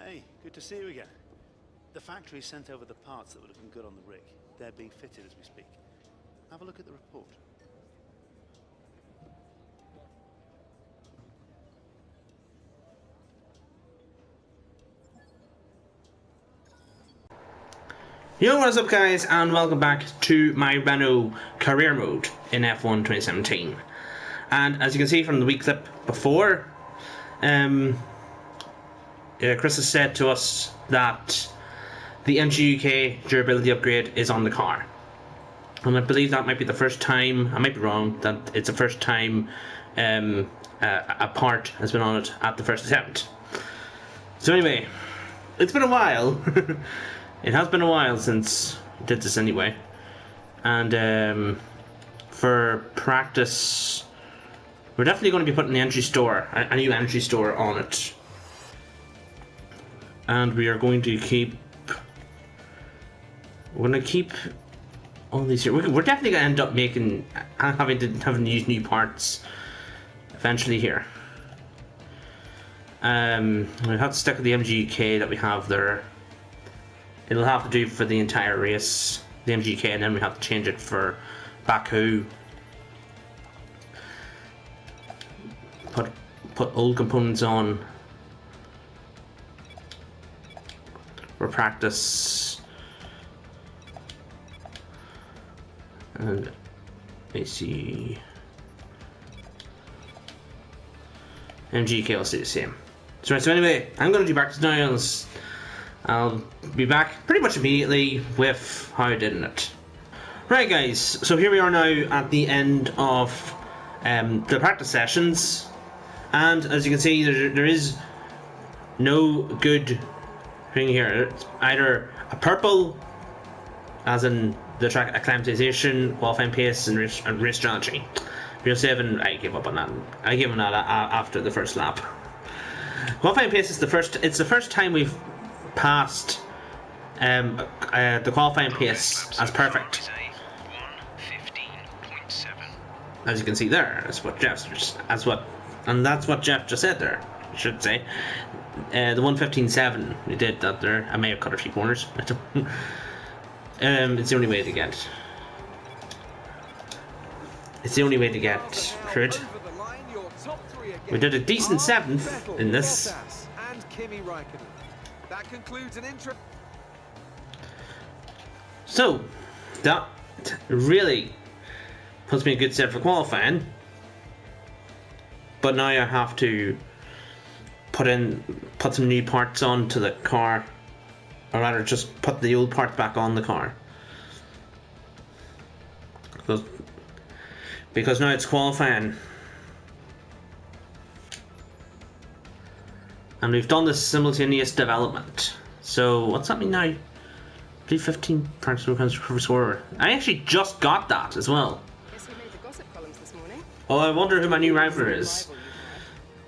Hey, good to see you again. The factory sent over the parts that were looking good on the rig. They're being fitted as we speak. Have a look at the report. Yo, what's up guys, and welcome back to my Renault career mode in F1 2017. And as you can see from the wee clip before, Chris has said to us that the MG UK durability upgrade is on the car. And I believe that might be the first time, I might be wrong, that it's the first time a part has been on it at the first attempt. So anyway, it's been a while. It has been a while since I did this anyway. And for practice, we're definitely going to be putting the entry store, a new entry store on it. And we are going to keep, all these here. We're definitely going to end up having to use new parts eventually here. We have to stick with the MGK that we have there. It'll have to do for the entire race, the MGK, and then we have to change it for Baku. Put old components on for practice. And let me see. MGK will stay the same. So anyway, I'm going to do practice now. I'll be back pretty much immediately with how I did in it. Right guys, so here we are now at the end of the practice sessions, and as you can see there is no good thing here. It's either a purple, as in the track acclimatization, qualifying pace, and race strategy. Real 7, I gave up on that. I gave up on that after the first lap. Qualifying pace is it's the first time we've passed the qualifying pace as perfect. As you can see there, that's what Jeff just said there. I should say the 1:15.7 we did that there. I may have cut a few corners. It's the only way to get. It's the only way to get through it. We did a decent 7th in this. That concludes an intro. So that really puts me a good set for qualifying. But now I have to put some new parts onto the car, or rather just put the old parts back on the car. Because now it's qualifying. And we've done this simultaneous development. So what's that mean now? P15 practice programs for scorer. I actually just got that as well. Guess who made the gossip columns this morning? Oh, I wonder who my new rival is.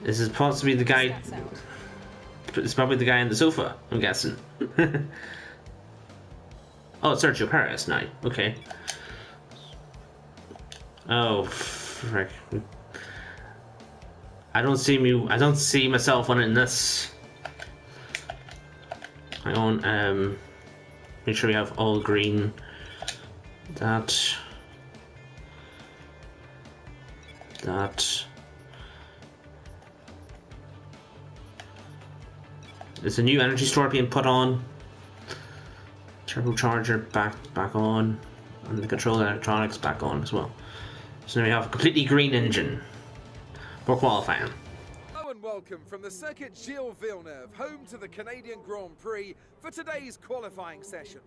This is possibly the guy. It's probably the guy on the sofa, I'm guessing. Oh, it's Sergio Perez now. Okay. Oh, frick. I don't see myself winning this. Hang on, make sure we have all green. That. There's a new energy store being put on. Turbocharger back on. And the control electronics back on as well. So now we have a completely green engine for qualifying. Hello and welcome from the circuit Gilles Villeneuve, home to the Canadian Grand Prix, for today's qualifying session.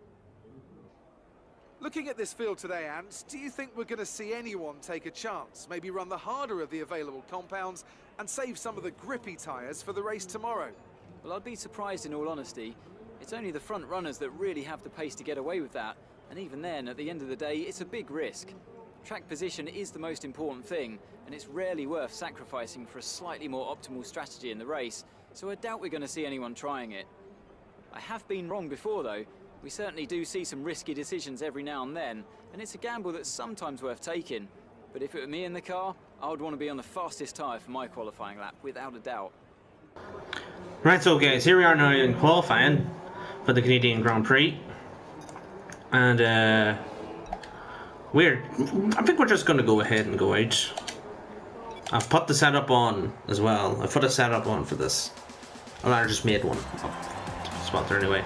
Looking at this field today, Ant, do you think we're going to see anyone take a chance, maybe run the harder of the available compounds and save some of the grippy tyres for the race tomorrow? Well, I'd be surprised in all honesty. It's only the front runners that really have the pace to get away with that, and even then, at the end of the day, it's a big risk. Track position is the most important thing, and it's rarely worth sacrificing for a slightly more optimal strategy in the race, so I doubt we're going to see anyone trying it. I have been wrong before though. We certainly do see some risky decisions every now and then, and it's a gamble that's sometimes worth taking. But if it were me in the car, I would want to be on the fastest tyre for my qualifying lap, without a doubt. Right, so guys, here we are now in qualifying for the Canadian Grand Prix. And I think we're just going to go ahead and go out. I've put the setup on as well. I've put a setup on for this. Well, I just made one spot there anyway.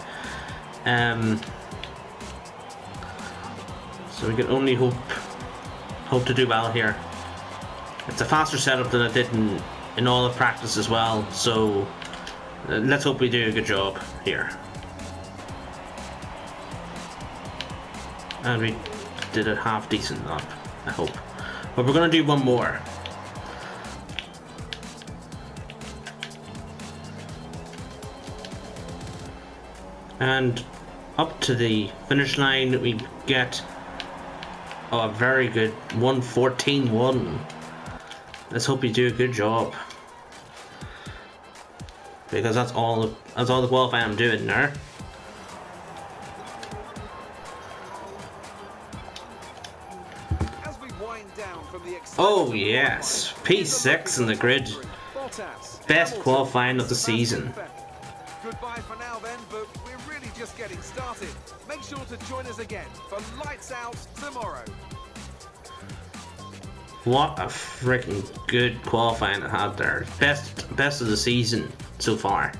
So we can only hope to do well here. It's a faster setup than I did in all of practice as well. So let's hope we do a good job here. And we did a half decent lap, I hope. But we're going to do one more. And up to the finish line we get a very good 1:14.1. Let's hope we do a good job, because that's all the qualifying I'm doing there. As we wind down from the Oh yes, P6 in the grid. Best qualifying of the season. Goodbye for now then, but we're really just getting started. Make sure to join us again for Lights Out tomorrow. What a freaking good qualifying it had there. Best of the season so far.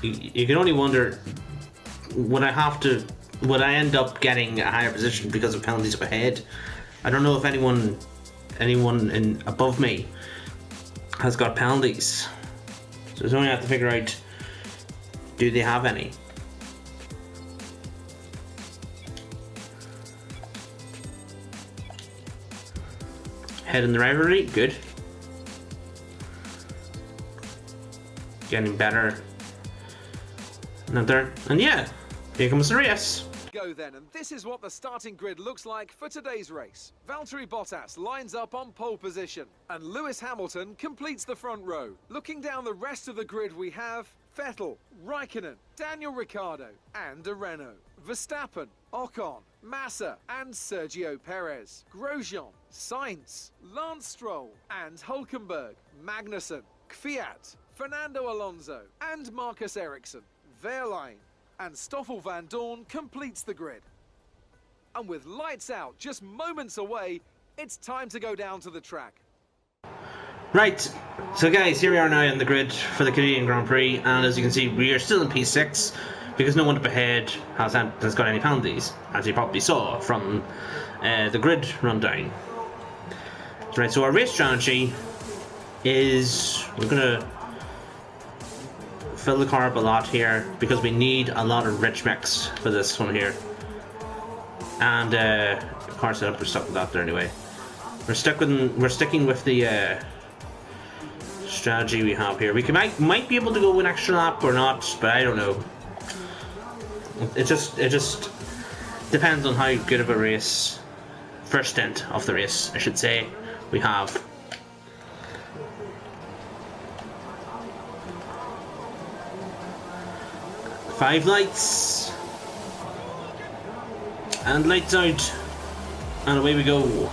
You can only wonder, would I end up getting a higher position because of penalties up ahead? I don't know if anyone in above me has got penalties, so I only have to figure out, do they have any? Head in the rivalry, good. Getting better. Another, and yeah, here comes the race. Go then, and this is what the starting grid looks like for today's race. Valtteri Bottas lines up on pole position, and Lewis Hamilton completes the front row. Looking down the rest of the grid, we have Vettel, Raikkonen, Daniel Ricciardo, and a Renault. Verstappen, Ocon, Massa, and Sergio Perez. Grosjean, Sainz, Lance Stroll, and Hülkenberg, Magnussen, Kvyat, Fernando Alonso, and Marcus Ericsson. Wehrlein and Stoffel van Dorn completes the grid. And with Lights Out just moments away, it's time to go down to the track. Right, so guys, here we are now in the grid for the Canadian Grand Prix, and as you can see, we are still in P6 because no one up ahead has got any penalties, as you probably saw from the grid rundown. Right, so our race strategy is we're gonna fill the car up a lot here because we need a lot of rich mix for this one here. And car setup, we're stuck with that there anyway. We're sticking with the strategy we have here. We might be able to go an extra lap or not, but I don't know. It just depends on how good of a race, first stint of the race, I should say, we have. Five lights, and lights out, and away we go.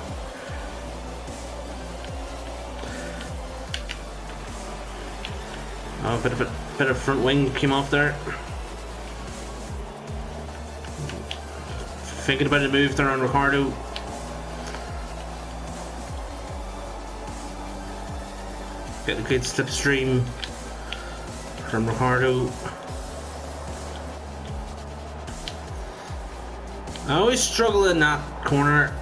Oh, a bit of front wing came off there. Thinking about a move there on Ricciardo. Get a good slipstream from Ricciardo. I always struggle in that corner.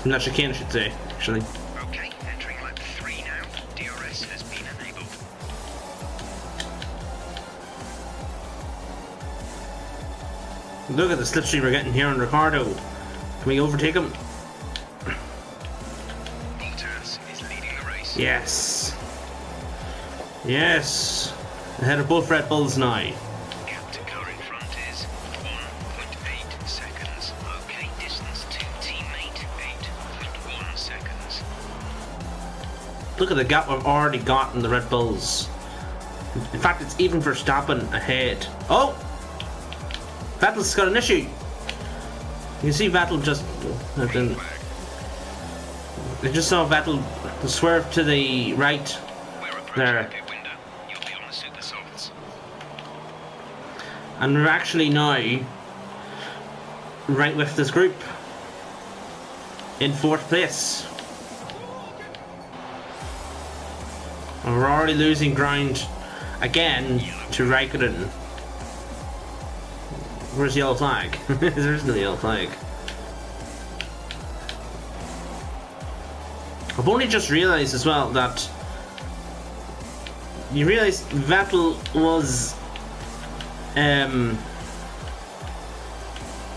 In that chicane, I should say, actually. Okay, entering lap 3 now. DRS has been enabled. Look at the slipstream we're getting here on Ricciardo. Can we overtake him? Bottas is leading the race. Yes. Yes. Ahead of both Red Bulls now. Gap to car in front is 1.8 seconds. Okay, distance to teammate 8.1 seconds. Look at the gap we've already got in the Red Bulls. In fact, it's even Verstappen ahead. Oh! Vettel's got an issue. You can see Vettel just... I just saw Vettel swerve to the right We're approaching there. the pit window. You'll be on the super softs. And we're actually now right with this group in 4th place. And we're already losing ground again to Raikkonen. Where's the yellow flag? There's no yellow flag. I've only just realised as well that you realise Vettel was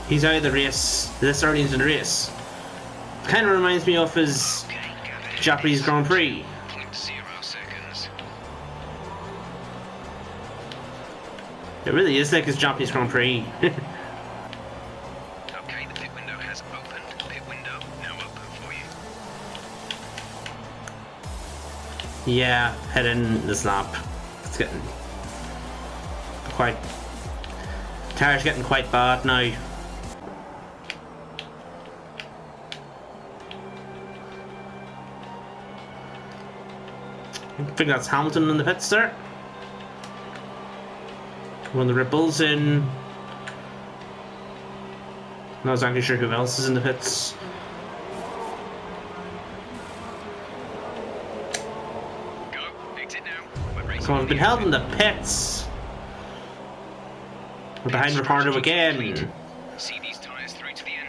he's out of the race this early into the race. Kind of reminds me of his Okay, gather Japanese Grand Prix. 0.0 seconds. It really is like his Japanese Grand Prix. Okay, the pit window has opened. Pit window now open for you. Yeah, head in this lap. It's getting quite... Tire's getting quite bad now. I think that's Hamilton in the pits there. One of the Red Bulls in. Not exactly sure who else is in the pits. Go, exit now. We're racing So I've been held in the pits. We're behind Ricardo again. See these tyres through to the end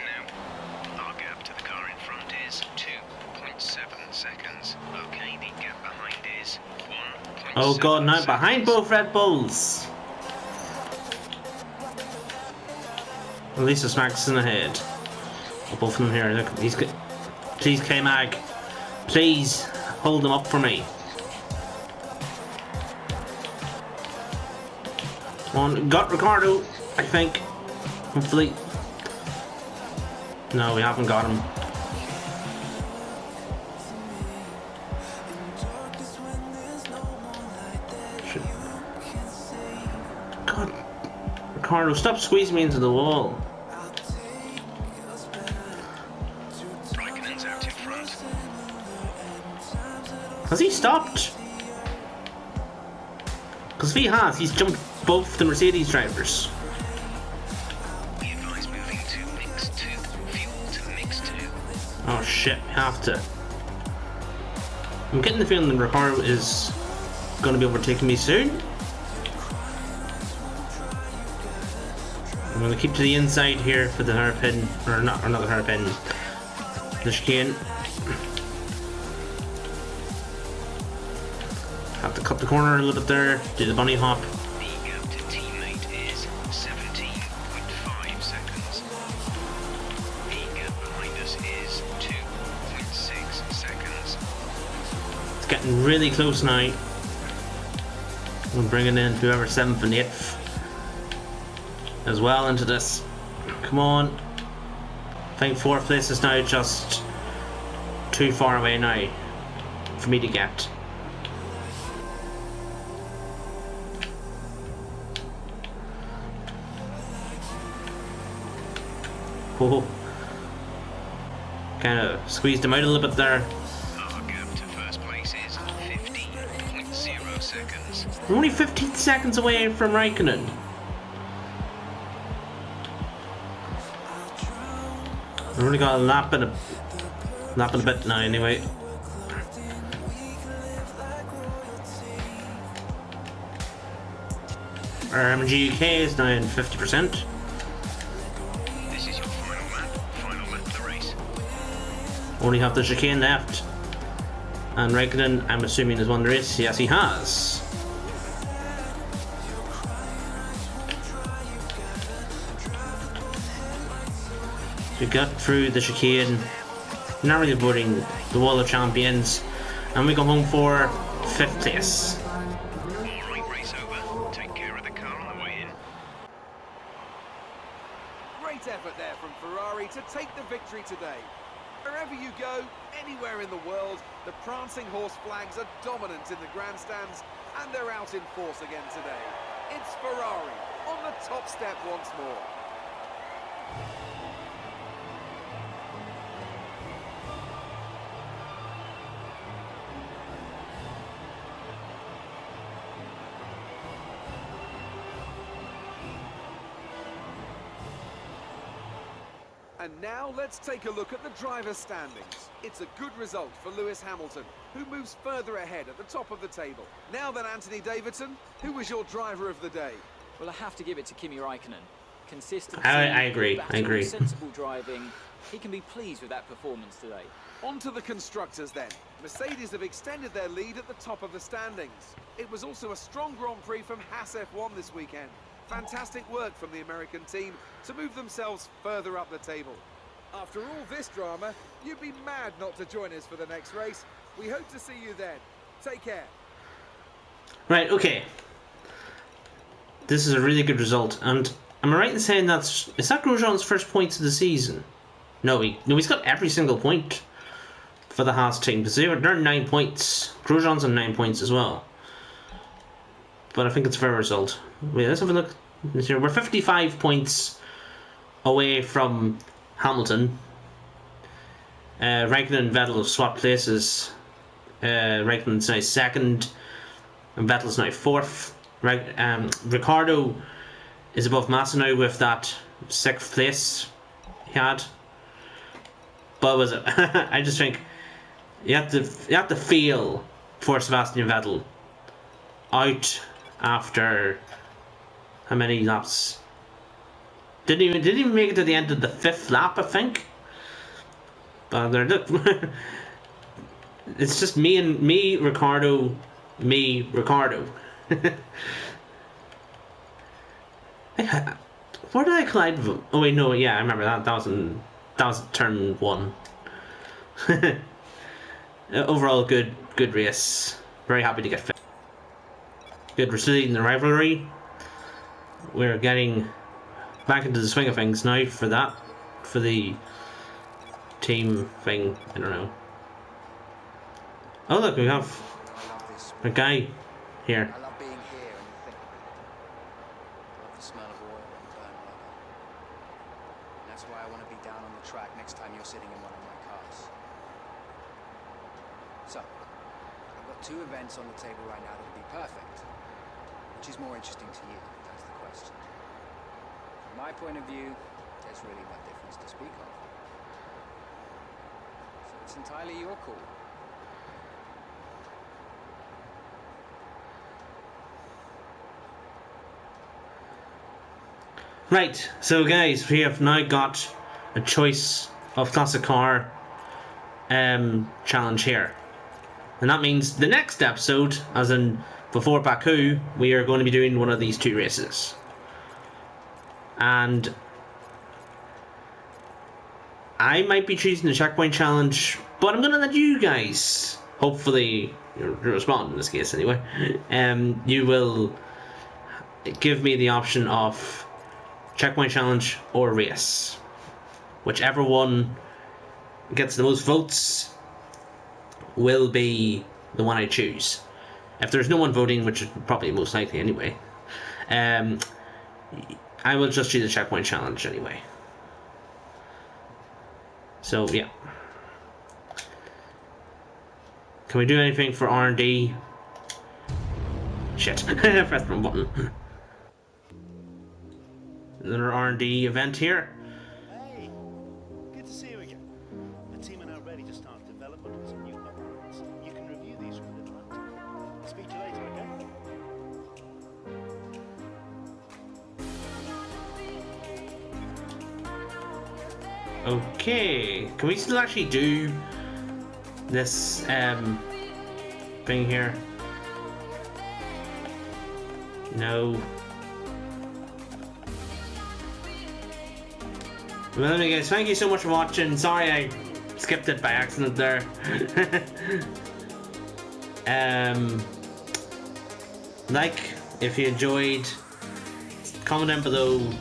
now. Our gap to the car in front is 2.7 seconds. Okay, the gap behind is 1.7 Oh god, now seconds. behind both Red Bulls. At least the Max in ahead. Oh, both of them here. Look, he's good. Please, K-Mag. Please hold them up for me. On, got Ricardo, I think. Hopefully. No, we haven't got him. God, Ricardo, stop squeezing me into the wall. Raikkonen's out in front. Has he stopped? Because if he has, he's jumped both the Mercedes drivers. We advise moving to mix 2. Fuel to mix 2. Oh shit, we have to. I'm getting the feeling that Ricardo is going to be overtaking me soon. I'm going to keep to the inside here for the hairpin, or not another hairpin, the chicane. Have to cut the corner a little bit there, do the bunny hop. The gap to teammate is 17.5 seconds. The gap behind us is 2.6 seconds. It's getting really close now. We're bringing in whoever 7th and 8th as well into this. Come on. I think 4th place is now just too far away now for me to get. Oh, kind of squeezed him out a little bit there. Our gap to first place is 15.0 seconds. We're only 15 seconds away from Raikkonen. We've only got a lap and a bit now anyway. Our MG UK is now in 50%. This is your final lap of the race. Only have the chicane left. And Raikkonen, I'm assuming, has won the race. Yes, he has. We got through the chicane, not really avoiding the Wall of Champions, and we go home for 5th place. Alright, race over. Take care of the car on the way in. Great effort there from Ferrari to take the victory today. Wherever you go, anywhere in the world, the prancing horse flags are dominant in the grandstands, and they're out in force again today. It's Ferrari on the top step once more. And now let's take a look at the driver's standings. It's a good result for Lewis Hamilton, who moves further ahead at the top of the table. Now then, Anthony Davidson, who was your driver of the day? Well, I have to give it to Kimi Raikkonen. Consistency, I agree. battle, sensible driving. He can be pleased with that performance today. On to the constructors then. Mercedes have extended their lead at the top of the standings. It was also a strong Grand Prix from Haas F1 this weekend. Fantastic work from the American team to move themselves further up the table. After all this drama, you'd be mad not to join us for the next race. We hope to see you then. Take care. Right, okay. This is a really good result, and am I right in saying is that Grosjean's first points of the season? No, he's got every single point for the Haas team, because they're 9 points. Grosjean's on 9 points as well. But I think it's a fair result. Wait, let's have a look. We're 55 points away from Hamilton. Raikkonen and Vettel have swapped places. Raikkonen's now second, and Vettel's now fourth. Ricciardo is above Massa now with that 6th place he had. But was it? I just think you have to feel for Sebastian Vettel out after how many laps? Didn't even make it to the end of the 5th lap, I think. But there, look, it's just me, Ricciardo. Where did I collide with him? Oh wait, no, yeah, I remember that. That was turn 1. Overall, good race. Very happy to get fit. Good, we're still in the rivalry. We're getting back into the swing of things now for the team thing. I don't know. Oh look, we have a guy here. I love being here and the thick of it. I love the smell of oil and burnt rubber. And that's why I want to be down on the track next time you're sitting in one of my cars. So, I've got 2 events on the table right now that would be perfect. Which is more interesting to you? That's the question. From my point of view, there's really no difference to speak of. So it's entirely your call. Right, so guys, we have now got a choice of classic car challenge here. And that means the next episode, as in before Baku, we are going to be doing one of these 2 races. And I might be choosing the checkpoint challenge, but I'm going to let you guys, hopefully, respond in this case anyway. You will give me the option of checkpoint challenge or race. Whichever one gets the most votes will be the one I choose. If there's no one voting, which is probably most likely anyway, I will just choose the checkpoint challenge anyway. So yeah. Can we do anything for R&D? Shit, I pressed the wrong button. Another R&D event here. Hey, good to see you again. The team are now ready to start development on some new upgrades. You can review these with the drive. Speak to you later, okay? Okay, can we still actually do this thing here? No. Well anyway guys, thank you so much for watching. Sorry I skipped it by accident there. Like if you enjoyed, comment down below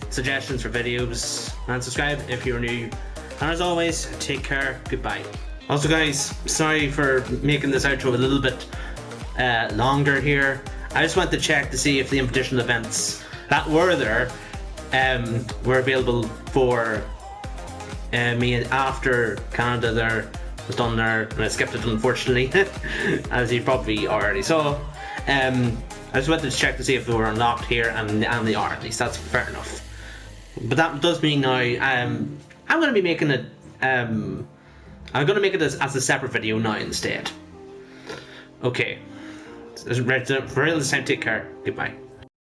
suggestions for videos, and subscribe if you're new. And as always, take care, goodbye. Also guys, sorry for making this outro a little bit longer here. I just went to check to see if the invitational events that were there were available for me after Canada there was done there, and I skipped it unfortunately, as you probably already saw. I just went to check to see if they were unlocked here, and they are, at least that's fair enough. But that does mean now I'm going to be making it. I'm going to make it as a separate video now instead. Okay. For real this time, take care. Goodbye.